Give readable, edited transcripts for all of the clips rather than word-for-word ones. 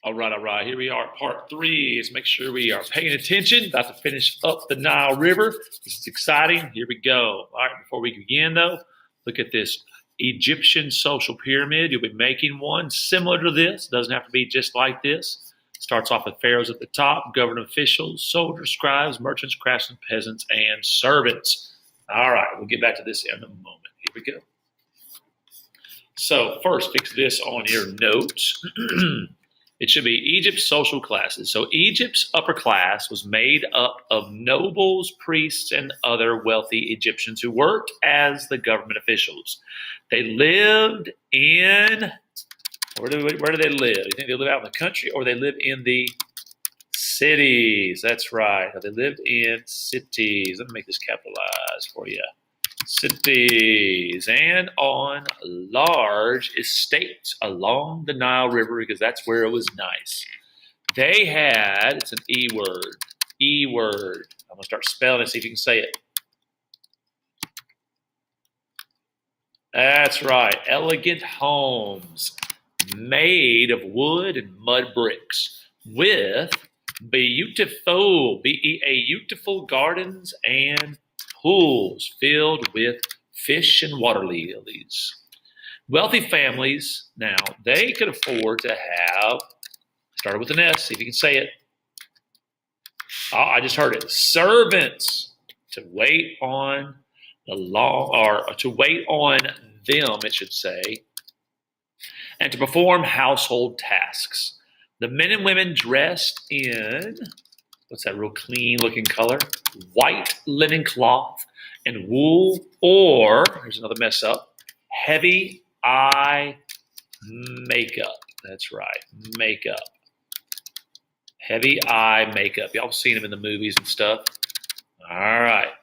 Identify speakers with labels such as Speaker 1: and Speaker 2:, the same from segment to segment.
Speaker 1: All right, all right. Here we are, part three. Let's make sure we are paying attention. About to finish up the Nile River. This is exciting. Here we go. All right, before we begin, though, look at this Egyptian social pyramid. You'll be making one similar to this. Doesn't have to be just like this. Starts off with pharaohs at the top, government officials, soldiers, scribes, merchants, craftsmen, peasants, and servants. All right, we'll get back to this in a moment. Here we go. So first, fix this on your notes. It should be Egypt's social classes. So Egypt's upper class was made up of nobles, priests, and other wealthy Egyptians who worked as the government officials. They lived in, where do they live? You think they live out in the country or they live in the cities? That's right. They lived in cities. Let me make this capitalized for you. Cities and on large estates along the Nile River because that's where it was nice. They had, it's an E word. I'm going to start spelling it, see if you can say it. That's right, elegant homes made of wood and mud bricks with beautiful gardens and pools filled with fish and water lilies. Wealthy families, now, they could afford to have, started with an S, see if you can say it. Oh, I just heard it. Servants to wait on to wait on them, it should say, and to perform household tasks. The men and women dressed in, what's that real clean looking color? White linen cloth and wool, or, here's another mess up, heavy eye makeup. That's right, makeup. Heavy eye makeup. Y'all seen them in the movies and stuff. All right.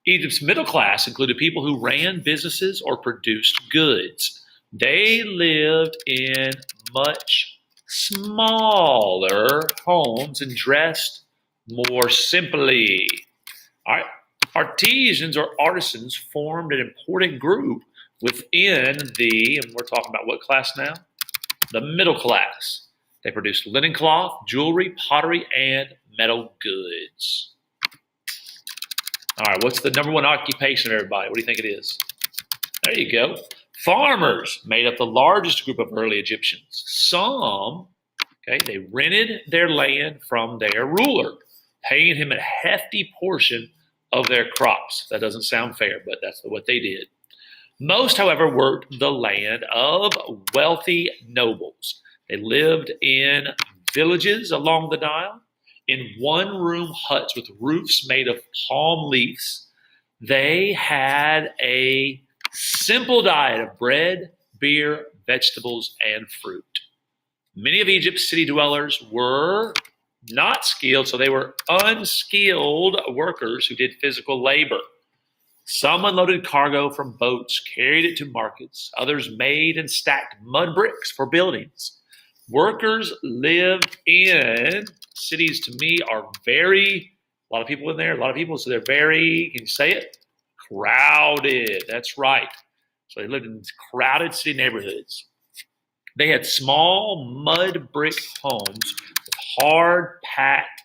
Speaker 1: Egypt's middle class included people who ran businesses or produced goods. They lived in much smaller homes and dressed more simply. All right. Artisans or artisans formed an important group within the, and we're talking about what class now? The middle class. They produced linen cloth, jewelry, pottery, and metal goods. All right, what's the number one occupation of everybody? What do you think it is? There you go. Farmers made up the largest group of early Egyptians. Some, they rented their land from their ruler, paying him a hefty portion of their crops. That doesn't sound fair, but that's what they did. Most, however, worked the land of wealthy nobles. They lived in villages along the Nile, in one-room huts with roofs made of palm leaves. They had a simple diet of bread, beer, vegetables, and fruit. Many of Egypt's city dwellers were not skilled, so they were unskilled workers who did physical labor. Some unloaded cargo from boats, carried it to markets. Others made and stacked mud bricks for buildings. Workers lived in cities, to me, are a lot of people in there, so they're very, can you say it? Crowded. That's right. So they lived in crowded city neighborhoods. They had small mud brick homes with hard packed,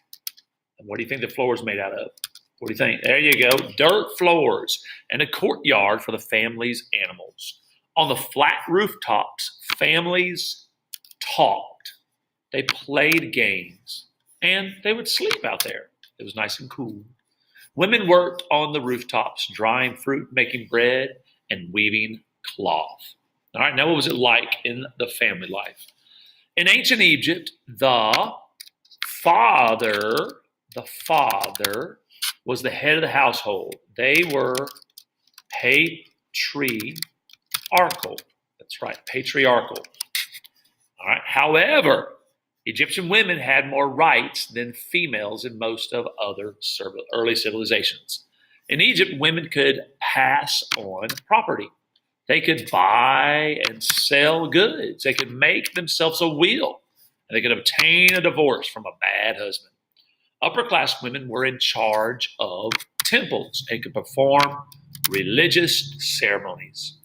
Speaker 1: and what do you think the floor is made out of? What do you think? There you go. Dirt floors and a courtyard for the family's animals. On the flat rooftops, families talked. They played games, and they would sleep out there. It was nice and cool. Women worked on the rooftops, drying fruit, making bread, and weaving cloth. All right, now what was it like in the family life? In ancient Egypt, the father was the head of the household. They were patriarchal. That's right, patriarchal. All right. However, Egyptian women had more rights than females in most of other early civilizations. In Egypt, women could pass on property. They could buy and sell goods. They could make themselves a will, and they could obtain a divorce from a bad husband. Upper-class women were in charge of temples and could perform religious ceremonies.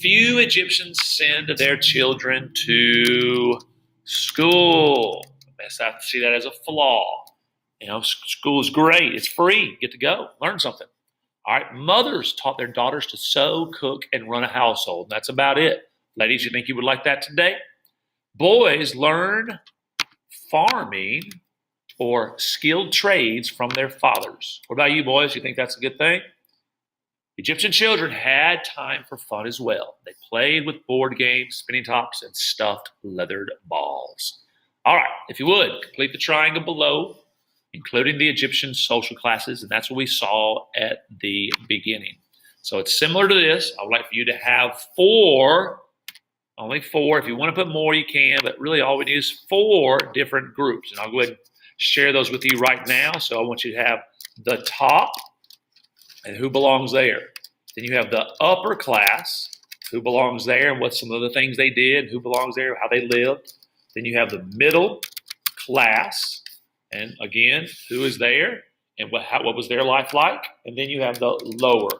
Speaker 1: Few Egyptians send their children to school. I see that as a flaw. School is great. It's free. Get to go. Learn something. All right. Mothers taught their daughters to sew, cook, and run a household. That's about it. Ladies, you think you would like that today? Boys learn farming or skilled trades from their fathers. What about you, boys? You think that's a good thing? Egyptian children had time for fun as well. They played with board games, spinning tops, and stuffed leathered balls. All right. If you would, complete the triangle below, including the Egyptian social classes, and that's what we saw at the beginning. So it's similar to this. I would like for you to have four, only four. If you want to put more, you can, but really all we need is 4 different groups. And I'll go ahead and share those with you right now. So I want you to have the top and who belongs there. Then you have the upper class, who belongs there and what some of the things they did, who belongs there, how they lived. Then you have the middle class, and again, who is there and what was their life like. And then you have the lower,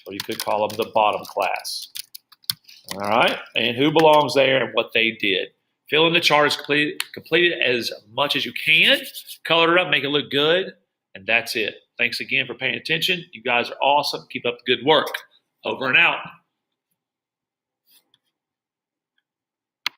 Speaker 1: or you could call them the bottom class. All right, and who belongs there and what they did. Fill in the chart as complete it as much as you can. Color it up, make it look good, and that's it. Thanks again for paying attention. You guys are awesome. Keep up the good work. Over and out.